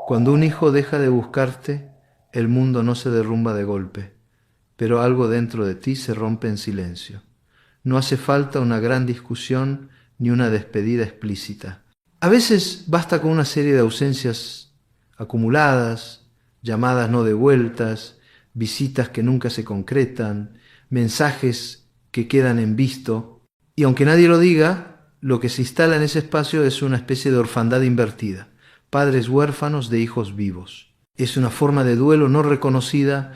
Cuando un hijo deja de buscarte, el mundo no se derrumba de golpe, pero algo dentro de ti se rompe en silencio. No hace falta una gran discusión ni una despedida explícita. A veces basta con una serie de ausencias acumuladas, llamadas no devueltas, visitas que nunca se concretan, mensajes que quedan en visto, y aunque nadie lo diga, lo que se instala en ese espacio es una especie de orfandad invertida, padres huérfanos de hijos vivos. Es una forma de duelo no reconocida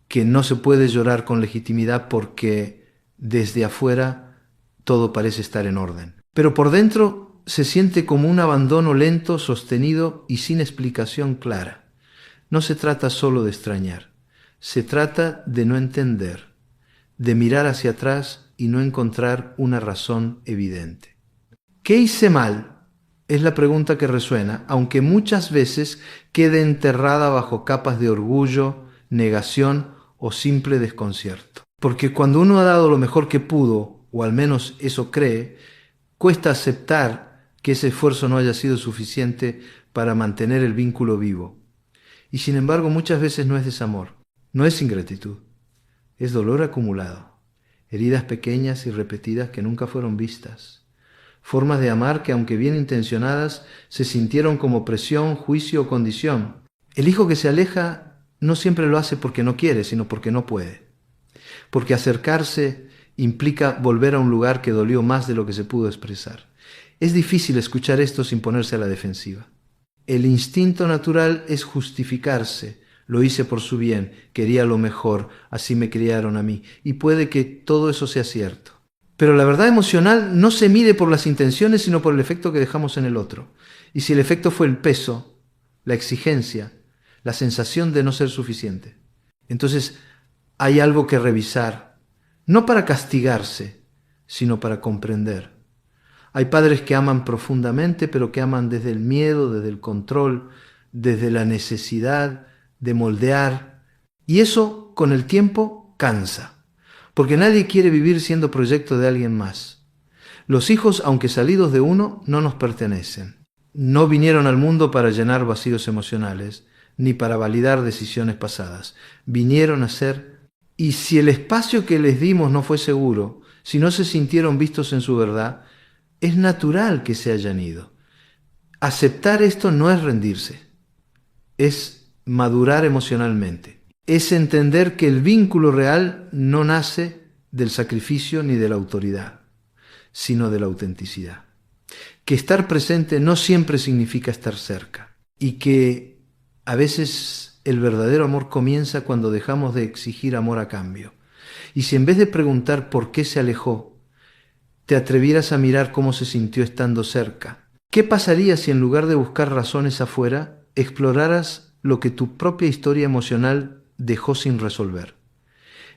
que no se puede llorar con legitimidad porque desde afuera todo parece estar en orden. Pero por dentro se siente como un abandono lento, sostenido y sin explicación clara. No se trata solo de extrañar, se trata de no entender, de mirar hacia atrás y no encontrar una razón evidente. ¿Qué hice mal? Es la pregunta que resuena, aunque muchas veces quede enterrada bajo capas de orgullo, negación o simple desconcierto. Porque cuando uno ha dado lo mejor que pudo, o al menos eso cree, cuesta aceptar que ese esfuerzo no haya sido suficiente para mantener el vínculo vivo. Y sin embargo muchas veces no es desamor, no es ingratitud, es dolor acumulado, heridas pequeñas y repetidas que nunca fueron vistas. Formas de amar que, aunque bien intencionadas, se sintieron como presión, juicio o condición. El hijo que se aleja no siempre lo hace porque no quiere, sino porque no puede. Porque acercarse implica volver a un lugar que dolió más de lo que se pudo expresar. Es difícil escuchar esto sin ponerse a la defensiva. El instinto natural es justificarse. Lo hice por su bien, quería lo mejor, así me criaron a mí. Y puede que todo eso sea cierto. Pero la verdad emocional no se mide por las intenciones, sino por el efecto que dejamos en el otro. Y si el efecto fue el peso, la exigencia, la sensación de no ser suficiente, entonces hay algo que revisar, no para castigarse, sino para comprender. Hay padres que aman profundamente, pero que aman desde el miedo, desde el control, desde la necesidad de moldear. Y eso, con el tiempo, cansa. Porque nadie quiere vivir siendo proyecto de alguien más. Los hijos, aunque salidos de uno, no nos pertenecen. No vinieron al mundo para llenar vacíos emocionales, ni para validar decisiones pasadas. Vinieron a ser, y si el espacio que les dimos no fue seguro, si no se sintieron vistos en su verdad, es natural que se hayan ido. Aceptar esto no es rendirse, es madurar emocionalmente. Es entender que el vínculo real no nace del sacrificio ni de la autoridad, sino de la autenticidad. Que estar presente no siempre significa estar cerca y que a veces el verdadero amor comienza cuando dejamos de exigir amor a cambio. Y si en vez de preguntar por qué se alejó, te atrevieras a mirar cómo se sintió estando cerca, ¿qué pasaría si en lugar de buscar razones afuera, exploraras lo que tu propia historia emocional dejó sin resolver?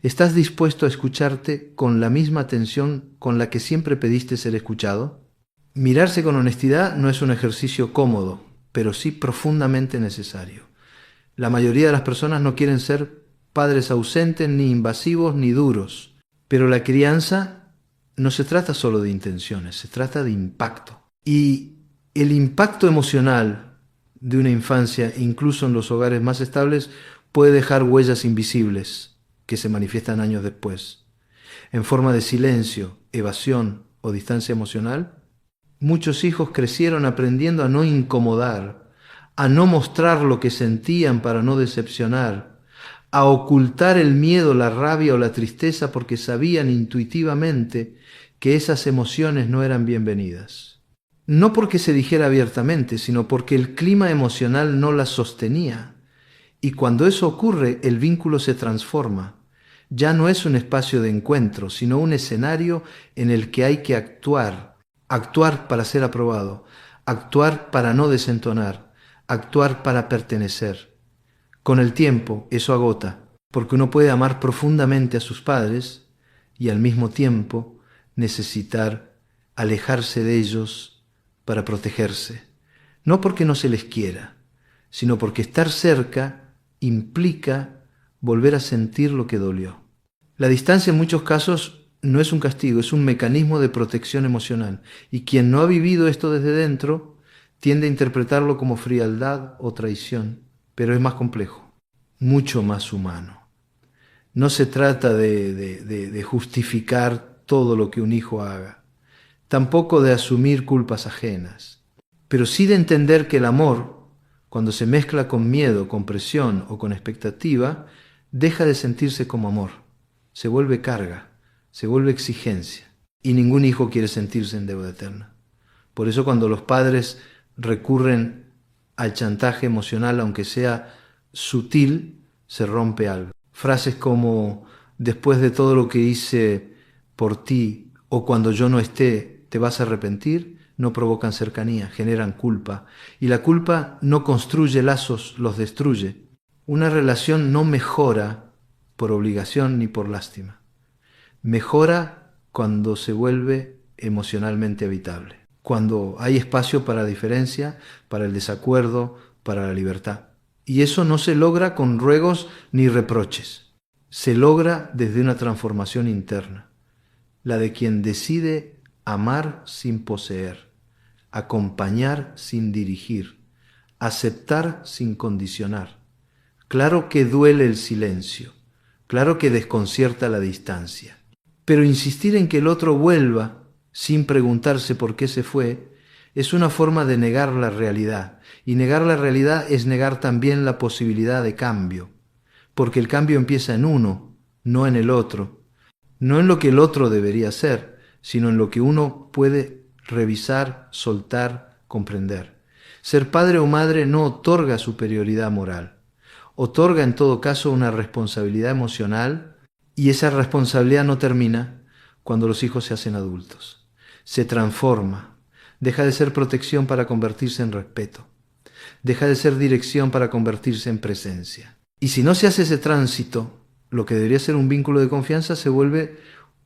¿Estás dispuesto a escucharte con la misma atención con la que siempre pediste ser escuchado? Mirarse con honestidad no es un ejercicio cómodo, pero sí profundamente necesario. La mayoría de las personas no quieren ser padres ausentes, ni invasivos, ni duros. Pero la crianza no se trata solo de intenciones, se trata de impacto. Y el impacto emocional de una infancia, incluso en los hogares más estables, puede dejar huellas invisibles que se manifiestan años después. En forma de silencio, evasión o distancia emocional, muchos hijos crecieron aprendiendo a no incomodar, a no mostrar lo que sentían para no decepcionar, a ocultar el miedo, la rabia o la tristeza porque sabían intuitivamente que esas emociones no eran bienvenidas. No porque se dijera abiertamente, sino porque el clima emocional no las sostenía. Y cuando eso ocurre, el vínculo se transforma. Ya no es un espacio de encuentro, sino un escenario en el que hay que actuar. Actuar para ser aprobado, actuar para no desentonar, actuar para pertenecer. Con el tiempo eso agota, porque uno puede amar profundamente a sus padres y al mismo tiempo necesitar alejarse de ellos para protegerse. No porque no se les quiera, sino porque estar cerca implica volver a sentir lo que dolió. La distancia en muchos casos no es un castigo, es un mecanismo de protección emocional. Y quien no ha vivido esto desde dentro tiende a interpretarlo como frialdad o traición, pero es más complejo, mucho más humano. No se trata de justificar todo lo que un hijo haga, tampoco de asumir culpas ajenas, pero sí de entender que el amor, cuando se mezcla con miedo, con presión o con expectativa, deja de sentirse como amor, se vuelve carga, se vuelve exigencia, y ningún hijo quiere sentirse en deuda eterna. Por eso cuando los padres recurren al chantaje emocional, aunque sea sutil, se rompe algo. Frases como, después de todo lo que hice por ti, o cuando yo no esté, ¿te vas a arrepentir?, no provocan cercanía, generan culpa. Y la culpa no construye lazos, los destruye. Una relación no mejora por obligación ni por lástima. Mejora cuando se vuelve emocionalmente habitable, cuando hay espacio para la diferencia, para el desacuerdo, para la libertad. Y eso no se logra con ruegos ni reproches. Se logra desde una transformación interna, la de quien decide amar sin poseer, acompañar sin dirigir, aceptar sin condicionar. Claro que duele el silencio, claro que desconcierta la distancia, pero insistir en que el otro vuelva sin preguntarse por qué se fue es una forma de negar la realidad, y negar la realidad es negar también la posibilidad de cambio, porque el cambio empieza en uno, no en el otro, no en lo que el otro debería ser, sino en lo que uno puede revisar, soltar, comprender. Ser padre o madre no otorga superioridad moral, otorga en todo caso una responsabilidad emocional, y esa responsabilidad no termina cuando los hijos se hacen adultos. Se transforma, deja de ser protección para convertirse en respeto, deja de ser dirección para convertirse en presencia. Y si no se hace ese tránsito, lo que debería ser un vínculo de confianza se vuelve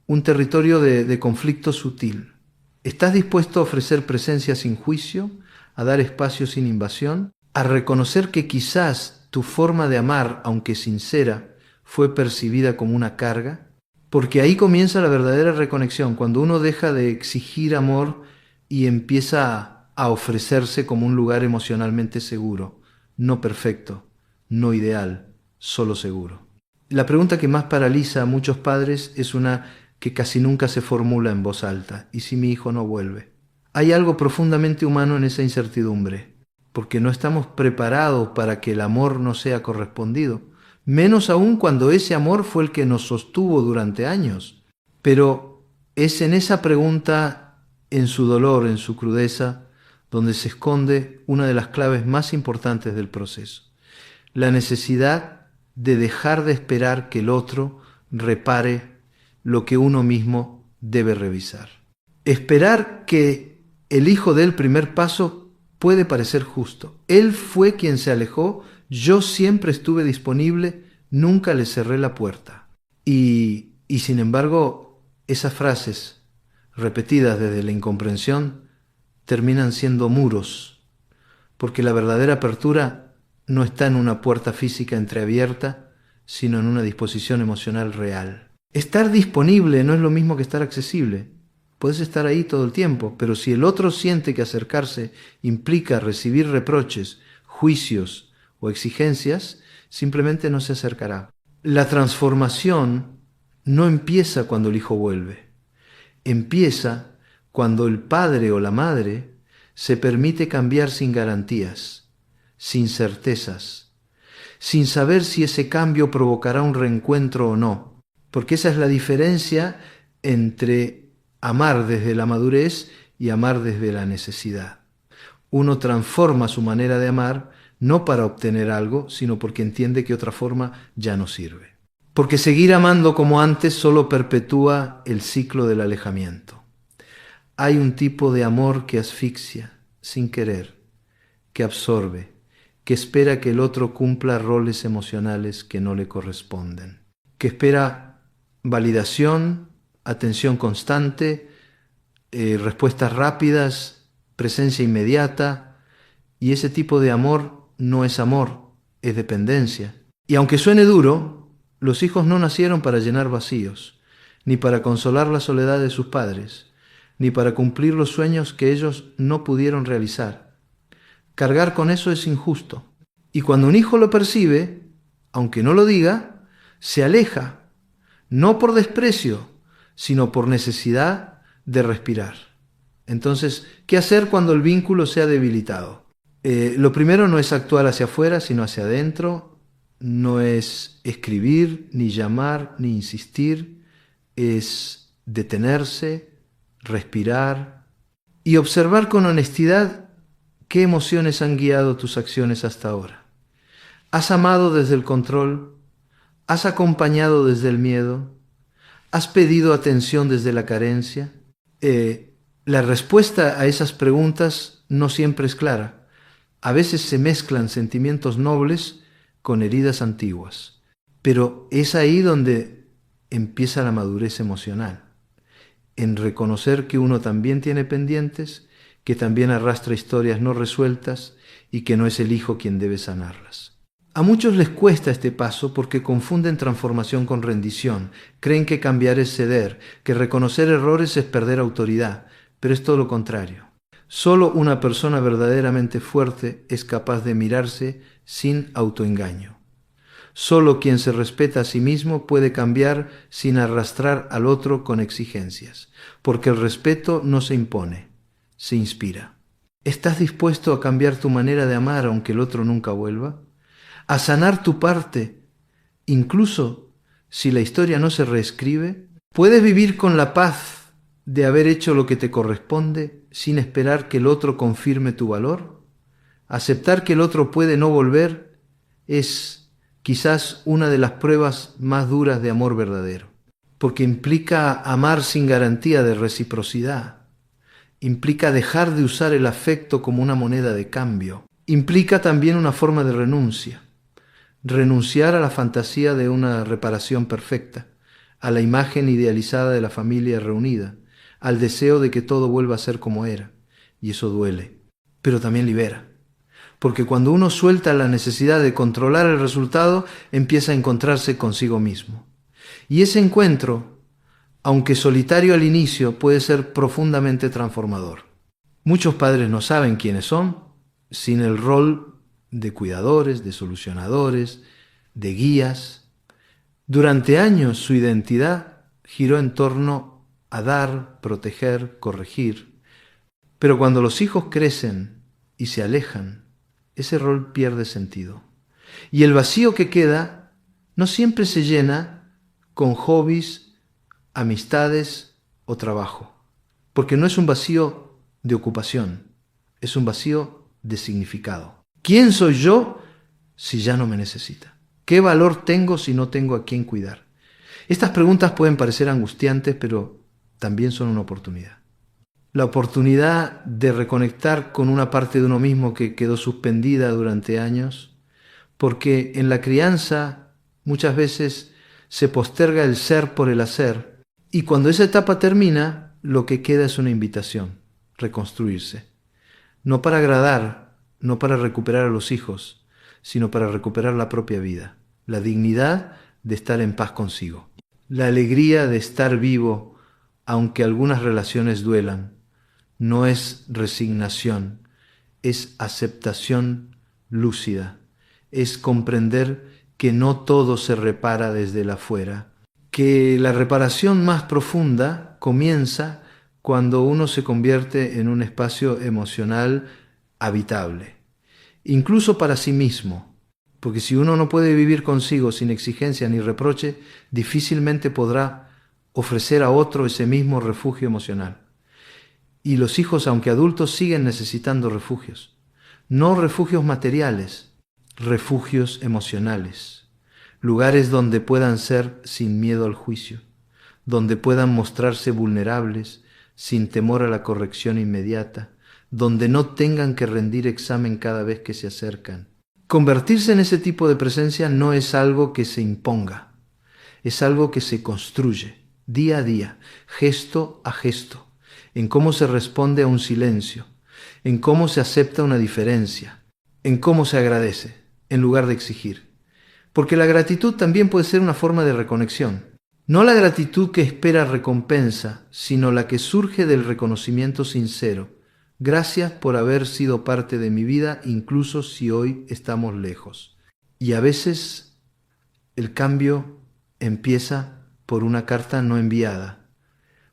un territorio de conflicto sutil. ¿Estás dispuesto a ofrecer presencia sin juicio, a dar espacio sin invasión, a reconocer que quizás tu forma de amar, aunque sincera, fue percibida como una carga? Porque ahí comienza la verdadera reconexión, cuando uno deja de exigir amor y empieza a ofrecerse como un lugar emocionalmente seguro, no perfecto, no ideal, solo seguro. La pregunta que más paraliza a muchos padres es una que casi nunca se formula en voz alta: ¿y si mi hijo no vuelve? Hay algo profundamente humano en esa incertidumbre, porque no estamos preparados para que el amor no sea correspondido, menos aún cuando ese amor fue el que nos sostuvo durante años. Pero es en esa pregunta, en su dolor, en su crudeza, donde se esconde una de las claves más importantes del proceso: la necesidad de dejar de esperar que el otro repare lo que uno mismo debe revisar. Esperar que el hijo dé el primer paso puede parecer justo. Él fue quien se alejó, yo siempre estuve disponible, nunca le cerré la puerta. Y sin embargo, esas frases repetidas desde la incomprensión terminan siendo muros, porque la verdadera apertura no está en una puerta física entreabierta, sino en una disposición emocional real. Estar disponible no es lo mismo que estar accesible. Puedes estar ahí todo el tiempo, pero si el otro siente que acercarse implica recibir reproches, juicios o exigencias, simplemente no se acercará. La transformación no empieza cuando el hijo vuelve. Empieza cuando el padre o la madre se permite cambiar sin garantías, sin certezas, sin saber si ese cambio provocará un reencuentro o no. Porque esa es la diferencia entre amar desde la madurez y amar desde la necesidad. Uno transforma su manera de amar no para obtener algo, sino porque entiende que otra forma ya no sirve. Porque seguir amando como antes solo perpetúa el ciclo del alejamiento. Hay un tipo de amor que asfixia, sin querer, que absorbe, que espera que el otro cumpla roles emocionales que no le corresponden, que espera validación, atención constante, respuestas rápidas, presencia inmediata, y ese tipo de amor no es amor, es dependencia. Y aunque suene duro, los hijos no nacieron para llenar vacíos, ni para consolar la soledad de sus padres, ni para cumplir los sueños que ellos no pudieron realizar. Cargar con eso es injusto. Y cuando un hijo lo percibe, aunque no lo diga, se aleja, no por desprecio, sino por necesidad de respirar. Entonces, ¿qué hacer cuando el vínculo sea debilitado? Lo primero no es actuar hacia afuera, sino hacia adentro. No es escribir, ni llamar, ni insistir. Es detenerse, respirar y observar con honestidad qué emociones han guiado tus acciones hasta ahora. ¿Has amado desde el control? ¿Has acompañado desde el miedo? ¿Has pedido atención desde la carencia? La respuesta a esas preguntas no siempre es clara. A veces se mezclan sentimientos nobles con heridas antiguas. Pero es ahí donde empieza la madurez emocional, en reconocer que uno también tiene pendientes, que también arrastra historias no resueltas y que no es el hijo quien debe sanarlas. A muchos les cuesta este paso porque confunden transformación con rendición. Creen que cambiar es ceder, que reconocer errores es perder autoridad, pero es todo lo contrario. Solo una persona verdaderamente fuerte es capaz de mirarse sin autoengaño. Solo quien se respeta a sí mismo puede cambiar sin arrastrar al otro con exigencias, porque el respeto no se impone, se inspira. ¿Estás dispuesto a cambiar tu manera de amar aunque el otro nunca vuelva? ¿A sanar tu parte, incluso si la historia no se reescribe? ¿Puedes vivir con la paz de haber hecho lo que te corresponde sin esperar que el otro confirme tu valor? Aceptar que el otro puede no volver es quizás una de las pruebas más duras de amor verdadero, porque implica amar sin garantía de reciprocidad, implica dejar de usar el afecto como una moneda de cambio, implica también una forma de renuncia. Renunciar a la fantasía de una reparación perfecta, a la imagen idealizada de la familia reunida, al deseo de que todo vuelva a ser como era. Y eso duele, pero también libera. Porque cuando uno suelta la necesidad de controlar el resultado, empieza a encontrarse consigo mismo. Y ese encuentro, aunque solitario al inicio, puede ser profundamente transformador. Muchos padres no saben quiénes son, sin el rol de cuidadores, de solucionadores, de guías. Durante años su identidad giró en torno a dar, proteger, corregir. Pero cuando los hijos crecen y se alejan, ese rol pierde sentido. Y el vacío que queda no siempre se llena con hobbies, amistades o trabajo, porque no es un vacío de ocupación, es un vacío de significado. ¿Quién soy yo si ya no me necesita? ¿Qué valor tengo si no tengo a quién cuidar? Estas preguntas pueden parecer angustiantes, pero también son una oportunidad. La oportunidad de reconectar con una parte de uno mismo que quedó suspendida durante años, porque en la crianza muchas veces se posterga el ser por el hacer, y cuando esa etapa termina, lo que queda es una invitación, reconstruirse. No para agradar, no para recuperar a los hijos, sino para recuperar la propia vida, la dignidad de estar en paz consigo, la alegría de estar vivo, aunque algunas relaciones duelan. No es resignación, es aceptación lúcida, es comprender que no todo se repara desde el afuera, que la reparación más profunda comienza cuando uno se convierte en un espacio emocional habitable, incluso para sí mismo, porque si uno no puede vivir consigo sin exigencia ni reproche, difícilmente podrá ofrecer a otro ese mismo refugio emocional. Y los hijos, aunque adultos, siguen necesitando refugios, no refugios materiales, refugios emocionales, lugares donde puedan ser sin miedo al juicio, donde puedan mostrarse vulnerables sin temor a la corrección inmediata, donde no tengan que rendir examen cada vez que se acercan. Convertirse en ese tipo de presencia no es algo que se imponga, es algo que se construye día a día, gesto a gesto, en cómo se responde a un silencio, en cómo se acepta una diferencia, en cómo se agradece, en lugar de exigir. Porque la gratitud también puede ser una forma de reconexión. No la gratitud que espera recompensa, sino la que surge del reconocimiento sincero Gracias por haber sido parte de mi vida, incluso si hoy estamos lejos. Y a veces el cambio empieza por una carta no enviada,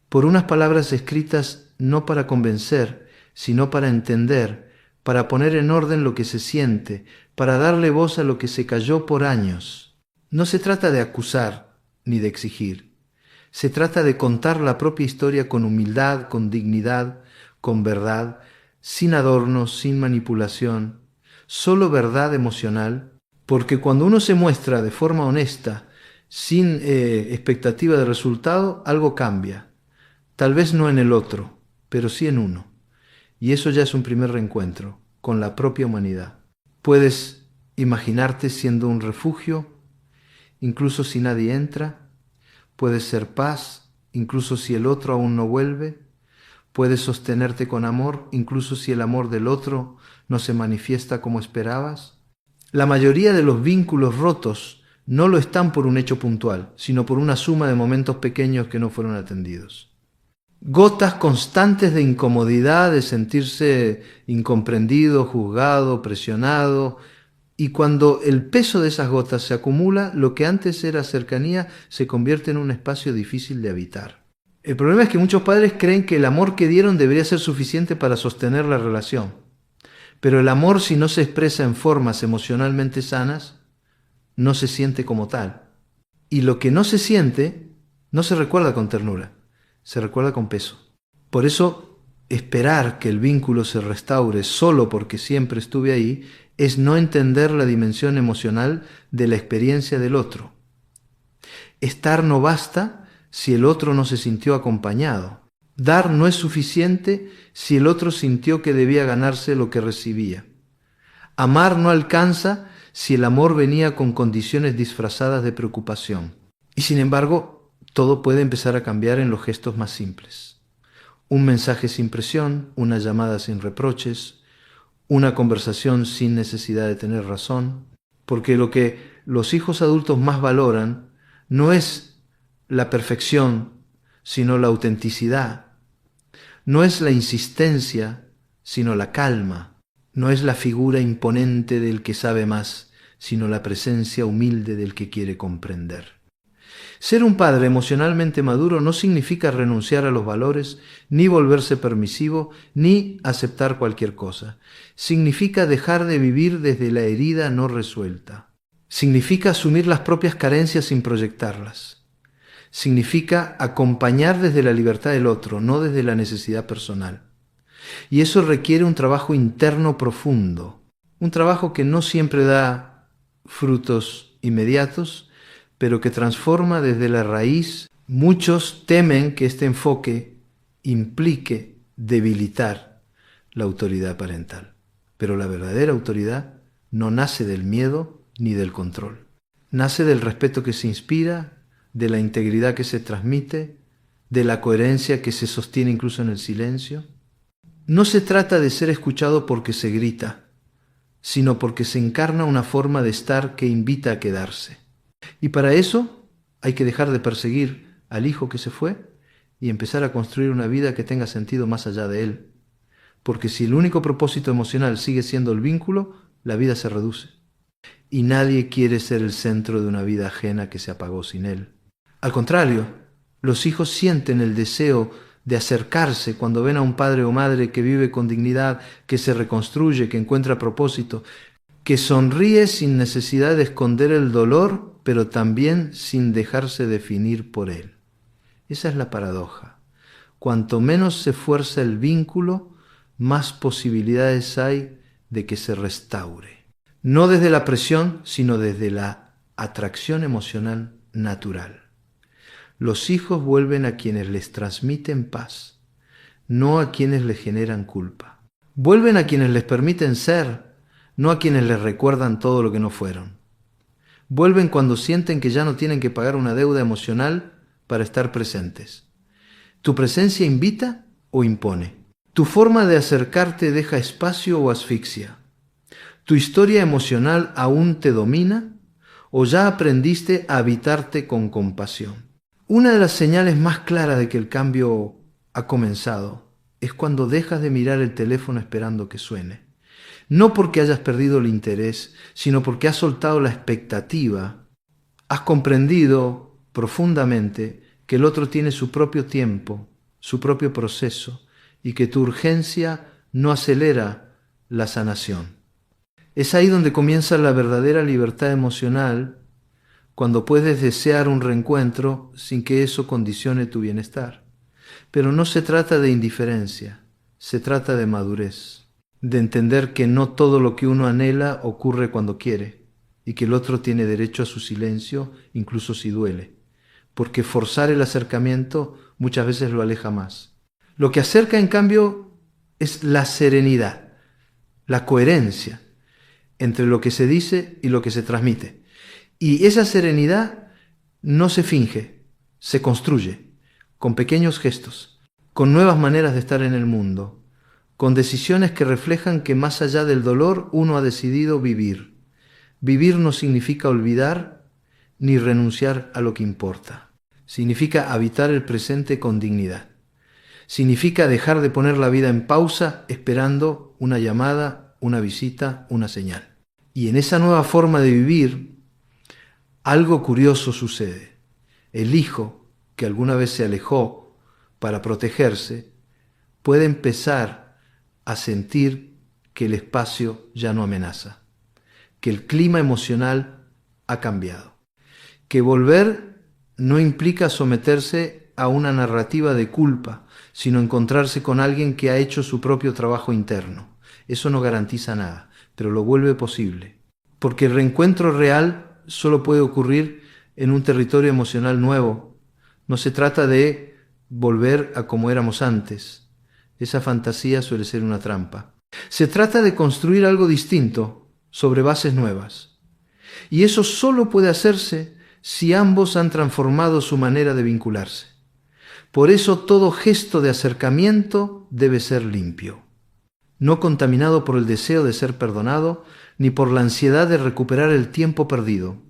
por unas palabras escritas no para convencer, sino para entender, para poner en orden lo que se siente, para darle voz a lo que se calló por años. No se trata de acusar ni de exigir. Se trata de contar la propia historia con humildad, con dignidad, con verdad, sin adornos, sin manipulación, solo verdad emocional, porque cuando uno se muestra de forma honesta, sin expectativa de resultado, algo cambia. Tal vez no en el otro, pero sí en uno. Y eso ya es un primer reencuentro con la propia humanidad. Puedes imaginarte siendo un refugio, incluso si nadie entra. Puedes ser paz, incluso si el otro aún no vuelve. Puedes sostenerte con amor, incluso si el amor del otro no se manifiesta como esperabas. La mayoría de los vínculos rotos no lo están por un hecho puntual, sino por una suma de momentos pequeños que no fueron atendidos. Gotas constantes de incomodidad, de sentirse incomprendido, juzgado, presionado. Y cuando el peso de esas gotas se acumula, lo que antes era cercanía se convierte en un espacio difícil de habitar. El problema es que muchos padres creen que el amor que dieron debería ser suficiente para sostener la relación. Pero el amor, si no se expresa en formas emocionalmente sanas, no se siente como tal. Y lo que no se siente, no se recuerda con ternura, se recuerda con peso. Por eso, esperar que el vínculo se restaure solo porque siempre estuve ahí es no entender la dimensión emocional de la experiencia del otro. Estar no basta si el otro no se sintió acompañado. Dar no es suficiente si el otro sintió que debía ganarse lo que recibía. Amar no alcanza si el amor venía con condiciones disfrazadas de preocupación. Y sin embargo, todo puede empezar a cambiar en los gestos más simples. Un mensaje sin presión, una llamada sin reproches, una conversación sin necesidad de tener razón, porque lo que los hijos adultos más valoran no es la perfección, sino la autenticidad. No es la insistencia, sino la calma. No es la figura imponente del que sabe más, sino la presencia humilde del que quiere comprender. Ser un padre emocionalmente maduro no significa renunciar a los valores, ni volverse permisivo, ni aceptar cualquier cosa. Significa dejar de vivir desde la herida no resuelta. Significa asumir las propias carencias sin proyectarlas. Significa acompañar desde la libertad del otro, no desde la necesidad personal. Y eso requiere un trabajo interno profundo, un trabajo que no siempre da frutos inmediatos, pero que transforma desde la raíz. Muchos temen que este enfoque implique debilitar la autoridad parental, pero la verdadera autoridad no nace del miedo ni del control. Nace del respeto que se inspira, de la integridad que se transmite, de la coherencia que se sostiene incluso en el silencio. No se trata de ser escuchado porque se grita, sino porque se encarna una forma de estar que invita a quedarse. Y para eso hay que dejar de perseguir al hijo que se fue y empezar a construir una vida que tenga sentido más allá de él. Porque si el único propósito emocional sigue siendo el vínculo, la vida se reduce. Y nadie quiere ser el centro de una vida ajena que se apagó sin él. Al contrario, los hijos sienten el deseo de acercarse cuando ven a un padre o madre que vive con dignidad, que se reconstruye, que encuentra propósito, que sonríe sin necesidad de esconder el dolor, pero también sin dejarse definir por él. Esa es la paradoja. Cuanto menos se fuerza el vínculo, más posibilidades hay de que se restaure. No desde la presión, sino desde la atracción emocional natural. Los hijos vuelven a quienes les transmiten paz, no a quienes les generan culpa. Vuelven a quienes les permiten ser, no a quienes les recuerdan todo lo que no fueron. Vuelven cuando sienten que ya no tienen que pagar una deuda emocional para estar presentes. ¿Tu presencia invita o impone? ¿Tu forma de acercarte deja espacio o asfixia? ¿Tu historia emocional aún te domina o ya aprendiste a habitarte con compasión? Una de las señales más claras de que el cambio ha comenzado es cuando dejas de mirar el teléfono esperando que suene. No porque hayas perdido el interés, sino porque has soltado la expectativa. Has comprendido profundamente que el otro tiene su propio tiempo, su propio proceso, y que tu urgencia no acelera la sanación. Es ahí donde comienza la verdadera libertad emocional, cuando puedes desear un reencuentro sin que eso condicione tu bienestar. Pero no se trata de indiferencia, se trata de madurez, de entender que no todo lo que uno anhela ocurre cuando quiere, y que el otro tiene derecho a su silencio, incluso si duele, porque forzar el acercamiento muchas veces lo aleja más. Lo que acerca, en cambio, es la serenidad, la coherencia entre lo que se dice y lo que se transmite. Y esa serenidad no se finge, se construye, con pequeños gestos, con nuevas maneras de estar en el mundo, con decisiones que reflejan que más allá del dolor uno ha decidido vivir. Vivir no significa olvidar ni renunciar a lo que importa. Significa habitar el presente con dignidad. Significa dejar de poner la vida en pausa esperando una llamada, una visita, una señal. Y en esa nueva forma de vivir, algo curioso sucede. El hijo, que alguna vez se alejó para protegerse, puede empezar a sentir que el espacio ya no amenaza, que el clima emocional ha cambiado, que volver no implica someterse a una narrativa de culpa, sino encontrarse con alguien que ha hecho su propio trabajo interno. Eso no garantiza nada, pero lo vuelve posible, porque el reencuentro real solo puede ocurrir en un territorio emocional nuevo. No se trata de volver a como éramos antes. Esa fantasía suele ser una trampa. Se trata de construir algo distinto sobre bases nuevas. Y eso solo puede hacerse si ambos han transformado su manera de vincularse. Por eso todo gesto de acercamiento debe ser limpio, no contaminado por el deseo de ser perdonado ni por la ansiedad de recuperar el tiempo perdido.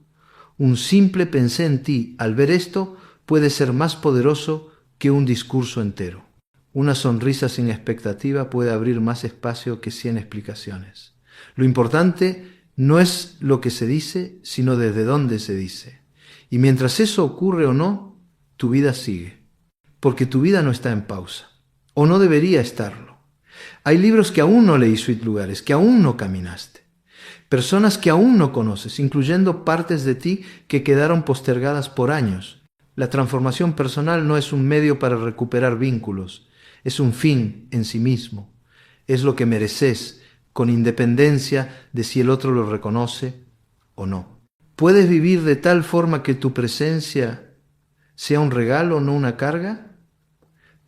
Un simple pensé en ti al ver esto puede ser más poderoso que un discurso entero. Una sonrisa sin expectativa puede abrir más espacio que 100 explicaciones. Lo importante no es lo que se dice, sino desde dónde se dice. Y mientras eso ocurre o no, tu vida sigue. Porque tu vida no está en pausa, o no debería estarlo. Hay libros que aún no leíste, lugares que aún no caminaste, personas que aún no conoces, incluyendo partes de ti que quedaron postergadas por años. La transformación personal no es un medio para recuperar vínculos, es un fin en sí mismo. Es lo que mereces, con independencia de si el otro lo reconoce o no. ¿Puedes vivir de tal forma que tu presencia sea un regalo, no una carga?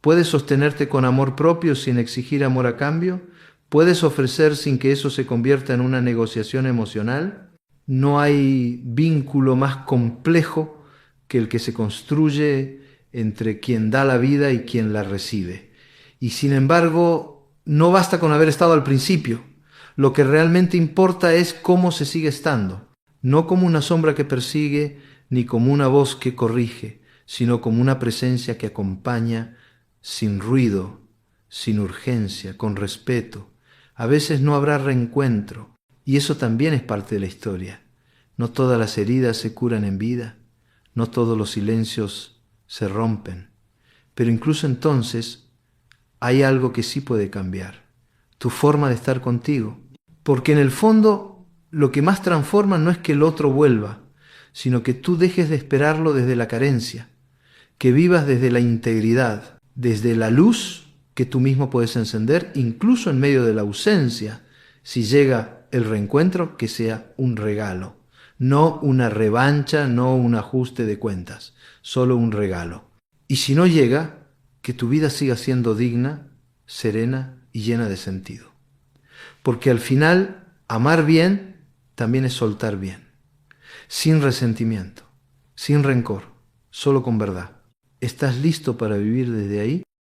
¿Puedes sostenerte con amor propio sin exigir amor a cambio? ¿Puedes ofrecer sin que eso se convierta en una negociación emocional? No hay vínculo más complejo que el que se construye entre quien da la vida y quien la recibe. Y sin embargo, no basta con haber estado al principio. Lo que realmente importa es cómo se sigue estando, no como una sombra que persigue, ni como una voz que corrige, sino como una presencia que acompaña, sin ruido, sin urgencia, con respeto. A veces no habrá reencuentro, y eso también es parte de la historia. No todas las heridas se curan en vida, no todos los silencios se rompen, pero incluso entonces hay algo que sí puede cambiar, tu forma de estar contigo, porque en el fondo lo que más transforma no es que el otro vuelva, sino que tú dejes de esperarlo desde la carencia, que vivas desde la integridad, desde la luz que tú mismo puedes encender, incluso en medio de la ausencia. Si llega el reencuentro, que sea un regalo, no una revancha, no un ajuste de cuentas, solo un regalo. Y si no llega, que tu vida siga siendo digna, serena y llena de sentido. Porque al final, amar bien también es soltar bien, sin resentimiento, sin rencor, solo con verdad. ¿Estás listo para vivir desde ahí?